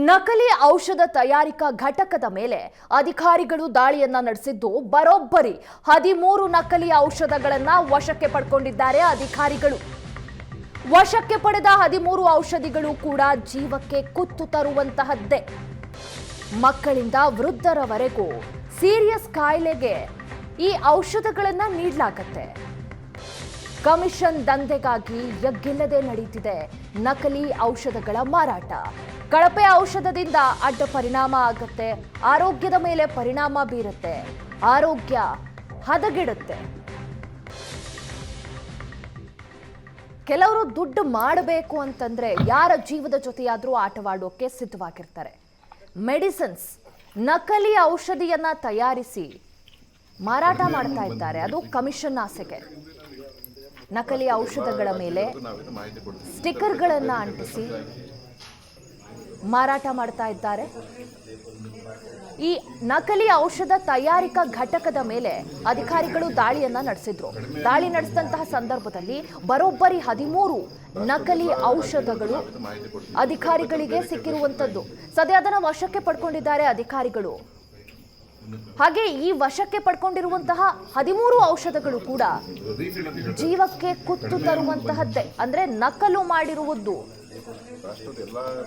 ನಕಲಿ ಔಷಧ ತಯಾರಿಕಾ ಘಟಕದ ಮೇಲೆ ಅಧಿಕಾರಿಗಳು ದಾಳಿಯನ್ನ ನಡೆಸಿದ್ದು ಬರೋಬ್ಬರಿ 13 ನಕಲಿ ಔಷಧಗಳನ್ನ ವಶಕ್ಕೆ ಪಡೆದುಕೊಂಡಿದ್ದಾರೆ ಅಧಿಕಾರಿಗಳು. ವಶಕ್ಕೆ ಪಡೆದ 13 ಔಷಧಿಗಳು ಕೂಡ ಜೀವಕ್ಕೆ ಕುತ್ತು ತರುವಂತಹದ್ದೇ. ಮಕ್ಕಳಿಂದ ವೃದ್ಧರವರೆಗೂ ಸೀರಿಯಸ್ ಕಾಯಿಲೆಗೆ ಈ ಔಷಧಗಳನ್ನ ನೀಡಲಾಗುತ್ತೆ. ಕಮಿಷನ್ ದಂಧೆಗಾಗಿ ಎಗ್ಗಿಲ್ಲದೆ ನಡೆಯುತ್ತಿದೆ ನಕಲಿ ಔಷಧಗಳ ಮಾರಾಟ. ಕಳಪೆ ಔಷಧದಿಂದ ಅಡ್ಡ ಪರಿಣಾಮ ಆಗುತ್ತೆ, ಆರೋಗ್ಯದ ಮೇಲೆ ಪರಿಣಾಮ ಬೀರುತ್ತೆ, ಆರೋಗ್ಯ ಹದಗೆಡುತ್ತೆ. ಕೆಲವರು ದುಡ್ಡು ಮಾಡಬೇಕು ಅಂತಂದ್ರೆ ಯಾರ ಜೀವದ ಜೊತೆಯಾದ್ರೂ ಆಟವಾಡೋಕೆ ಸಿದ್ಧವಾಗಿರ್ತಾರೆ. ಮೆಡಿಸಿನ್ಸ್ ನಕಲಿ ಔಷಧಿಯನ್ನ ತಯಾರಿಸಿ ಮಾರಾಟ ಮಾಡ್ತಾ ಇದ್ದಾರೆ, ಅದು ಕಮಿಷನ್ ಆಸೆಗೆ. ನಕಲಿ ಔಷಧಗಳ ಮೇಲೆ ಸ್ಟಿಕ್ಕರ್ಗಳನ್ನ ಅಂಟಿಸಿ ಮಾರಾಟ ಮಾಡ್ತಾ ಇದ್ದಾರೆ. ಈ ನಕಲಿ ಔಷಧ ತಯಾರಿಕಾ ಘಟಕದ ಮೇಲೆ ಅಧಿಕಾರಿಗಳು ದಾಳಿಯನ್ನ ನಡೆಸಿದ್ರು. ದಾಳಿ ನಡೆಸಿದಂತಹ ಸಂದರ್ಭದಲ್ಲಿ ಬರೋಬ್ಬರಿ 13 ನಕಲಿ ಔಷಧಗಳು ಅಧಿಕಾರಿಗಳಿಗೆ ಸಿಕ್ಕಿರುವಂತದ್ದು. ಸದ್ಯ ಅದನ್ನ ವಶಕ್ಕೆ ಪಡ್ಕೊಂಡಿದ್ದಾರೆ ಅಧಿಕಾರಿಗಳು. ಹಾಗೆ ಈ ವಶಕ್ಕೆ ಪಡ್ಕೊಂಡಿರುವಂತಹ 13 ಔಷಧಗಳು ಕೂಡ ಜೀವಕ್ಕೆ ಕುತ್ತು ತರುವಂತಹದ್ದೇ. ಅಂದ್ರೆ ನಕಲು ಮಾಡಿರುವುದು.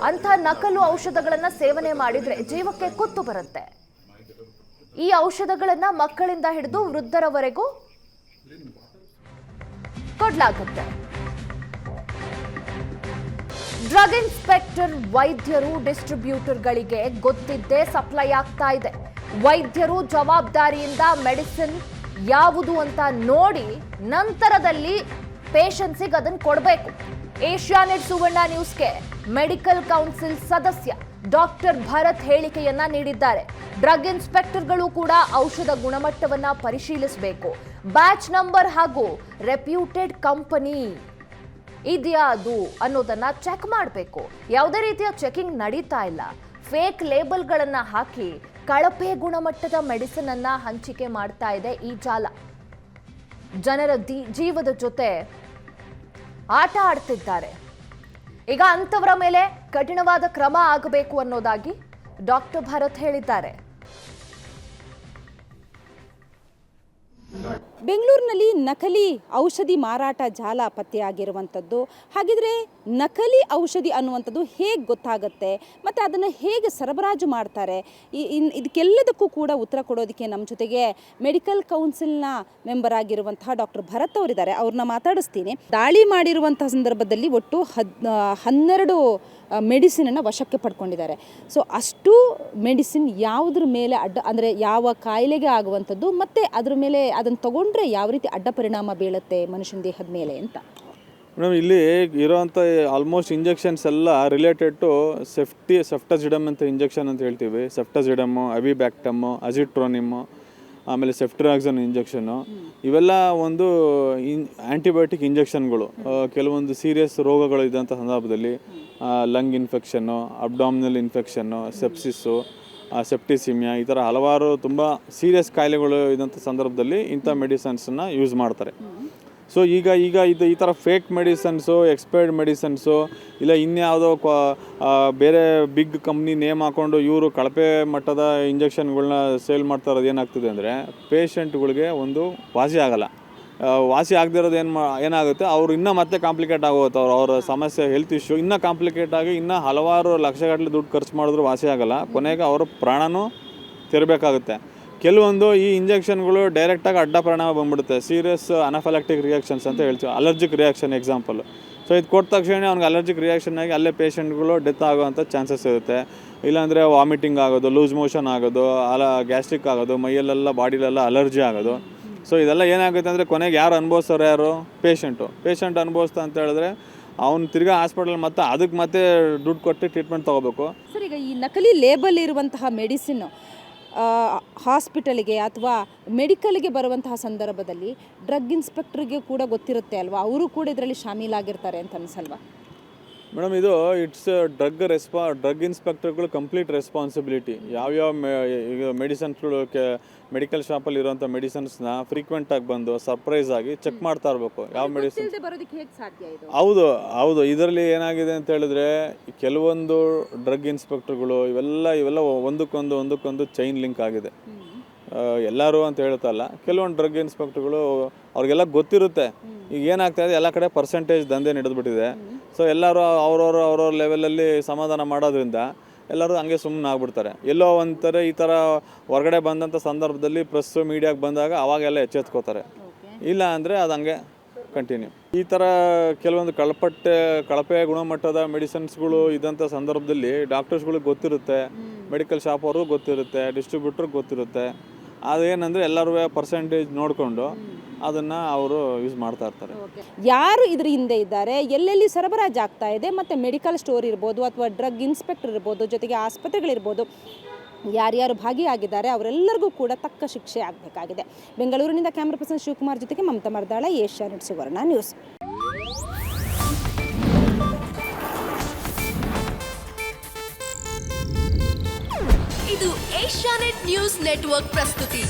ಅಂಥ ನಕಲು ಔಷಧಗಳನ್ನ ಸೇವನೆ ಮಾಡಿದ್ರೆ ಜೀವಕ್ಕೆ ಕುತ್ತು ಬರುತ್ತೆ. ಈ ಔಷಧಗಳನ್ನ ಮಕ್ಕಳಿಂದ ಹಿಡಿದು ವೃದ್ಧರವರೆಗೂ ಕೊಡ್ಲಾಗುತ್ತೆ. ಡ್ರಗ್ ಇನ್ಸ್ಪೆಕ್ಟರ್ ವೈದ್ಯರು ಡಿಸ್ಟ್ರಿಬ್ಯೂಟರ್ಗಳಿಗೆ ಗೊತ್ತಿದ್ದೇ ಸಪ್ಲೈ ಆಗ್ತಾ ಇದೆ. ವೈದ್ಯರು ಜವಾಬ್ದಾರಿಯಿಂದ ಮೆಡಿಸಿನ್ ಯಾವುದು ಅಂತ ನೋಡಿ ನಂತರದಲ್ಲಿ ಪೇಷಂಟ್ಸಿಗೆ ಅದನ್ನು ಕೊಡಬೇಕು. ಏಷ್ಯಾನೆಟ್ ಸುವರ್ಣ ನ್ಯೂಸ್ಗೆ ಮೆಡಿಕಲ್ ಕೌನ್ಸಿಲ್ ಸದಸ್ಯ ಡಾಕ್ಟರ್ ಭರತ್ ಹೇಳಿಕೆಯನ್ನ ನೀಡಿದ್ದಾರೆ. ಡ್ರಗ್ ಇನ್ಸ್ಪೆಕ್ಟರ್ಗಳು ಕೂಡ ಔಷಧ ಗುಣಮಟ್ಟವನ್ನ ಪರಿಶೀಲಿಸಬೇಕು. ಬ್ಯಾಚ್ ನಂಬರ್ ಹಾಗೂ ರೆಪ್ಯೂಟೆಡ್ ಕಂಪನಿ ಇದೆಯಾ ಅದು ಅನ್ನೋದನ್ನ ಚೆಕ್ ಮಾಡಬೇಕು. ಯಾವುದೇ ರೀತಿಯ ಚೆಕಿಂಗ್ ನಡೀತಾ ಇಲ್ಲ. ಫೇಕ್ ಲೇಬಲ್ಗಳನ್ನ ಹಾಕಿ ಕಳಪೆ ಗುಣಮಟ್ಟದ ಮೆಡಿಸಿನ್ ಅನ್ನ ಹಂಚಿಕೆ ಮಾಡ್ತಾ ಇದೆ ಈ ಜಾಲ. ಜನರ ಜೀವದ ಜೊತೆ ಆಟ ಆಡ್ತಿದ್ದಾರೆ. ಈಗ ಅಂಥವರ ಮೇಲೆ ಕಠಿಣವಾದ ಕ್ರಮ ಆಗಬೇಕು ಅನ್ನೋದಾಗಿ ಡಾಕ್ಟರ್ ಭರತ್ ಹೇಳಿದ್ದಾರೆ. ಬೆಂಗಳೂರಿನಲ್ಲಿ ನಕಲಿ ಔಷಧಿ ಮಾರಾಟ ಜಾಲ ಪತ್ತೆಯಾಗಿರುವಂಥದ್ದು. ಹಾಗಿದ್ರೆ ನಕಲಿ ಔಷಧಿ ಅನ್ನುವಂಥದ್ದು ಹೇಗೆ ಗೊತ್ತಾಗುತ್ತೆ ಮತ್ತು ಅದನ್ನು ಹೇಗೆ ಸರಬರಾಜು ಮಾಡ್ತಾರೆ, ಇದಕ್ಕೆಲ್ಲದಕ್ಕೂ ಕೂಡ ಉತ್ತರ ಕೊಡೋದಕ್ಕೆ ನಮ್ಮ ಜೊತೆಗೆ ಮೆಡಿಕಲ್ ಕೌನ್ಸಿಲ್ನ ಮೆಂಬರ್ ಆಗಿರುವಂತಹ ಡಾಕ್ಟರ್ ಭರತ್ ಅವರಿದ್ದಾರೆ. ಅವ್ರನ್ನ ಮಾತಾಡಿಸ್ತೀನಿ. ದಾಳಿ ಮಾಡಿರುವಂಥ ಸಂದರ್ಭದಲ್ಲಿ ಒಟ್ಟು 12 ಮೆಡಿಸಿನನ್ನು ವಶಕ್ಕೆ ಪಡ್ಕೊಂಡಿದ್ದಾರೆ. ಸೊ ಅಷ್ಟು ಮೆಡಿಸಿನ್ ಯಾವುದ್ರ ಮೇಲೆ ಅಂದರೆ ಯಾವ ಕಾಯಿಲೆಗೆ ಆಗುವಂಥದ್ದು ಮತ್ತು ಅದ್ರ ಮೇಲೆ ಅದನ್ನು ತಗೊಂಡ್ರೆ ಯಾವ ರೀತಿ ಅಡ್ಡ ಪರಿಣಾಮ ಬೀಳುತ್ತೆ ಮನುಷ್ಯನ ದೇಹದ ಮೇಲೆ ಅಂತ. ಮೇಡಮ್, ಇಲ್ಲಿ ಇರೋವಂಥ ಆಲ್ಮೋಸ್ಟ್ ಇಂಜೆಕ್ಷನ್ಸ್ ಎಲ್ಲ ರಿಲೇಟೆಡ್ ಟು ಸೆಫ್ಟಜಿಡಮ್ ಅಂತ ಇಂಜೆಕ್ಷನ್ ಅಂತ ಹೇಳ್ತೀವಿ. ಸೆಫ್ಟಜಿಡಮ್ಮು, ಅವಿಬ್ಯಾಕ್ಟಮ್ಮು, ಅಜಿಟ್ರೋನಿಮ್ಮು, ಆಮೇಲೆ ಸೆಫ್ಟ್ರಾಕ್ಸನ್ ಇಂಜೆಕ್ಷನ್ನು, ಇವೆಲ್ಲ ಒಂದು ಆ್ಯಂಟಿಬಯೋಟಿಕ್ ಇಂಜೆಕ್ಷನ್ಗಳು. ಕೆಲವೊಂದು ಸೀರಿಯಸ್ ರೋಗಗಳು ಇದ್ದಂಥ ಸಂದರ್ಭದಲ್ಲಿ lung infection, abdominal infection, sepsis, septicaemia, ಈ ಥರ ಹಲವಾರು ತುಂಬ ಸೀರಿಯಸ್ ಕಾಯಿಲೆಗಳು ಇದ್ದಂಥ ಸಂದರ್ಭದಲ್ಲಿ ಇಂಥ ಮೆಡಿಸನ್ಸನ್ನು ಯೂಸ್ ಮಾಡ್ತಾರೆ. ಸೊ ಈಗ ಇದು ಈ ಥರ ಫೇಕ್ ಮೆಡಿಸನ್ಸು, ಎಕ್ಸ್ಪೈರ್ಡ್ ಮೆಡಿಸನ್ಸು, ಇಲ್ಲ ಇನ್ಯಾವುದೋ ಬೇರೆ ಬಿಗ್ ಕಂಪ್ನಿ ನೇಮ್ ಹಾಕ್ಕೊಂಡು ಇವರು ಕಳಪೆ ಮಟ್ಟದ ಇಂಜೆಕ್ಷನ್ಗಳನ್ನ ಸೇಲ್ ಮಾಡ್ತಾ ಇರೋದು ಏನಾಗ್ತದೆ ಅಂದರೆ ಪೇಷಂಟ್ಗಳಿಗೆ ಒಂದು ವಾಸಿ ಆಗಲ್ಲ. ವಾಸಿ ಆಗದಿರೋದು ಏನಾಗುತ್ತೆ, ಅವರು ಇನ್ನೂ ಮತ್ತೆ ಕಾಂಪ್ಲಿಕೇಟ್ ಆಗೋಗುತ್ತೆ. ಅವರ ಸಮಸ್ಯೆ, ಹೆಲ್ತ್ ಇಶ್ಯೂ ಇನ್ನೂ ಕಾಂಪ್ಲಿಕೇಟ್ ಆಗಿ ಇನ್ನೂ ಹಲವಾರು ಲಕ್ಷಗಟ್ಟಲೆ ದುಡ್ಡು ಖರ್ಚು ಮಾಡಿದ್ರು ವಾಸಿ ಆಗಲ್ಲ. ಕೊನೆಗೆ ಅವರ ಪ್ರಾಣನೂ ತೆರಬೇಕಾಗುತ್ತೆ. ಕೆಲವೊಂದು ಈ ಇಂಜೆಕ್ಷನ್ಗಳು ಡೈರೆಕ್ಟಾಗಿ ಅಡ್ಡ ಪರಿಣಾಮ ಬಂದ್ಬಿಡುತ್ತೆ. ಸೀರಿಯಸ್ ಅನಾಫಿಲಾಕ್ಟಿಕ್ ರಿಯಾಕ್ಷನ್ಸ್ ಅಂತ ಹೇಳ್ತೀವಿ, ಅಲರ್ಜಿಕ್ ರಿಯಾಕ್ಷನ್ ಎಕ್ಸಾಂಪಲ್. ಸೊ ಇದು ಕೊಟ್ಟ ತಕ್ಷಣ ಅವ್ನಿಗೆ ಅಲರ್ಜಿಕ್ ರಿಯಾಕ್ಷನ್ ಆಗಿ ಅಲ್ಲೇ ಪೇಷಂಟ್ಗಳು ಡೆತ್ ಆಗೋವಂಥ ಚಾನ್ಸಸ್ ಇರುತ್ತೆ. ಇಲ್ಲಾಂದರೆ ವಾಮಿಟಿಂಗ್ ಆಗೋದು, ಲೂಸ್ ಮೋಷನ್ ಆಗೋದು, ಗ್ಯಾಸ್ಟ್ರಿಕ್ ಆಗೋದು, ಮೈಯಲ್ಲೆಲ್ಲ ಬಾಡಿಲೆಲ್ಲ ಅಲರ್ಜಿ ಆಗೋದು. ಸೊ ಇದೆಲ್ಲ ಏನಾಗುತ್ತೆ ಅಂದರೆ ಕೊನೆಗೆ ಯಾರು ಅನುಭವಿಸೋರು, ಯಾರು ಪೇಷಂಟ್ ಅನುಭವಿಸ್ತಾ ಅಂತ ಹೇಳಿದ್ರೆ ಅವ್ನು ತಿರ್ಗಾ ಹಾಸ್ಪಿಟಲ್ ಮತ್ತೆ ದುಡ್ಡು ಕೊಟ್ಟು ಟ್ರೀಟ್ಮೆಂಟ್ ತೊಗೋಬೇಕು. ಸರ್, ಈಗ ಈ ನಕಲಿ ಲೇಬಲ್ ಇರುವಂತಹ ಮೆಡಿಸಿನ್ನು ಹಾಸ್ಪಿಟಲಿಗೆ ಅಥವಾ ಮೆಡಿಕಲ್ಗೆ ಬರುವಂತಹ ಸಂದರ್ಭದಲ್ಲಿ ಡ್ರಗ್ ಇನ್ಸ್ಪೆಕ್ಟರ್ಗೆ ಕೂಡ ಗೊತ್ತಿರುತ್ತೆ ಅಲ್ವಾ, ಅವರು ಕೂಡ ಇದರಲ್ಲಿ ಶಾಮೀಲಾಗಿರ್ತಾರೆ ಅಂತ ಅನಿಸಲ್ವಾ? ಮೇಡಮ್ ಇದು ಇಟ್ಸ್ ಡ್ರಗ್ ಇನ್ಸ್ಪೆಕ್ಟರ್ಗಳು ಕಂಪ್ಲೀಟ್ ರೆಸ್ಪಾನ್ಸಿಬಿಲಿಟಿ. ಯಾವ್ಯಾವ ಈಗ ಮೆಡಿಸಿನ್ಸ್ಗಳು ಮೆಡಿಕಲ್ ಶಾಪಲ್ಲಿ ಇರುವಂಥ ಮೆಡಿಸಿನ್ಸ್ನ ಫ್ರೀಕ್ವೆಂಟಾಗಿ ಬಂದು ಸರ್ಪ್ರೈಸ್ ಆಗಿ ಚೆಕ್ ಮಾಡ್ತಾ ಇರಬೇಕು ಯಾವ ಮೆಡಿಸಿನ್. ಗೊತ್ತಿಲ್ಲದೆ ಬರೋದಕ್ಕೆ ಹೇಗೆ ಸಾಧ್ಯ ಇದು? ಹೌದು ಇದರಲ್ಲಿ ಏನಾಗಿದೆ ಅಂತ ಹೇಳಿದ್ರೆ ಕೆಲವೊಂದು ಡ್ರಗ್ ಇನ್ಸ್ಪೆಕ್ಟರ್ಗಳು ಇವೆಲ್ಲ ಒಂದಕ್ಕೊಂದು ಚೈನ್ ಲಿಂಕ್ ಆಗಿದೆ. ಎಲ್ಲರೂ ಅಂತ ಹೇಳ್ತಲ್ಲ, ಕೆಲವೊಂದು ಡ್ರಗ್ ಇನ್ಸ್ಪೆಕ್ಟರ್ಗಳು ಅವ್ರಿಗೆಲ್ಲ ಗೊತ್ತಿರುತ್ತೆ ಈಗ ಏನಾಗ್ತಾ ಇದೆ, ಎಲ್ಲ ಕಡೆ ಪರ್ಸೆಂಟೇಜ್ ದಂಧೆ ನಡೆದ್ಬಿಟ್ಟಿದೆ. ಸೊ ಎಲ್ಲರೂ ಅವ್ರವ್ರ ಲೆವೆಲಲ್ಲಿ ಸಮಾಧಾನ ಮಾಡೋದ್ರಿಂದ ಎಲ್ಲರೂ ಹಂಗೆ ಸುಮ್ಮನೆ ಆಗ್ಬಿಡ್ತಾರೆ. ಎಲ್ಲೋ ಒಂಥರ ಈ ಥರ ಹೊರಗಡೆ ಬಂದಂಥ ಸಂದರ್ಭದಲ್ಲಿ ಪ್ರೆಸ್ಸು ಮೀಡಿಯಾಗೆ ಬಂದಾಗ ಅವಾಗೆಲ್ಲ ಎಚ್ಚೆತ್ಕೋತಾರೆ. ಇಲ್ಲ ಅಂದರೆ ಅದು ಹಂಗೆ ಕಂಟಿನ್ಯೂ. ಈ ಥರ ಕೆಲವೊಂದು ಕಳಪೆ ಗುಣಮಟ್ಟದ ಮೆಡಿಸಿನ್ಸ್ಗಳು ಇದ್ದಂಥ ಸಂದರ್ಭದಲ್ಲಿ ಡಾಕ್ಟರ್ಸ್ಗಳಿಗೆ ಗೊತ್ತಿರುತ್ತೆ, ಮೆಡಿಕಲ್ ಶಾಪ್ ಅವ್ರಿಗೂ ಗೊತ್ತಿರುತ್ತೆ, ಡಿಸ್ಟ್ರಿಬ್ಯೂಟ್ರಿಗೆ ಗೊತ್ತಿರುತ್ತೆ. ಅದೇನಂದರೆ ಎಲ್ಲರೂ ಪರ್ಸೆಂಟೇಜ್ ನೋಡಿಕೊಂಡು ಅದನ್ನು ಅವರು ಯೂಸ್ ಮಾಡ್ತಾ ಇರ್ತಾರೆ. ಯಾರು ಇದ್ರ ಹಿಂದೆ ಇದ್ದಾರೆ, ಎಲ್ಲೆಲ್ಲಿ ಸರಬರಾಜು ಆಗ್ತಾ ಇದೆ, ಮತ್ತು ಮೆಡಿಕಲ್ ಸ್ಟೋರ್ ಇರ್ಬೋದು ಅಥವಾ ಡ್ರಗ್ ಇನ್ಸ್ಪೆಕ್ಟರ್ ಇರ್ಬೋದು, ಜೊತೆಗೆ ಆಸ್ಪತ್ರೆಗಳಿರ್ಬೋದು, ಯಾರ್ಯಾರು ಭಾಗಿಯಾಗಿದ್ದಾರೆ ಅವರೆಲ್ಲರಿಗೂ ಕೂಡ ತಕ್ಕ ಶಿಕ್ಷೆ ಆಗಬೇಕಾಗಿದೆ. ಬೆಂಗಳೂರಿನಿಂದ ಕ್ಯಾಮ್ರಾ ಪರ್ಸನ್ ಶಿವಕುಮಾರ್ ಜೊತೆಗೆ ಮಮತಾ ಮರ್ದಾಳ, ಏಷ್ಯಾನೆಟ್ ಸುವರ್ಣ ನ್ಯೂಸ್. ಇದು ಏಷ್ಯಾನೆಟ್ ನ್ಯೂಸ್ ನೆಟ್ವರ್ಕ್ ಪ್ರಸ್ತುತಿ.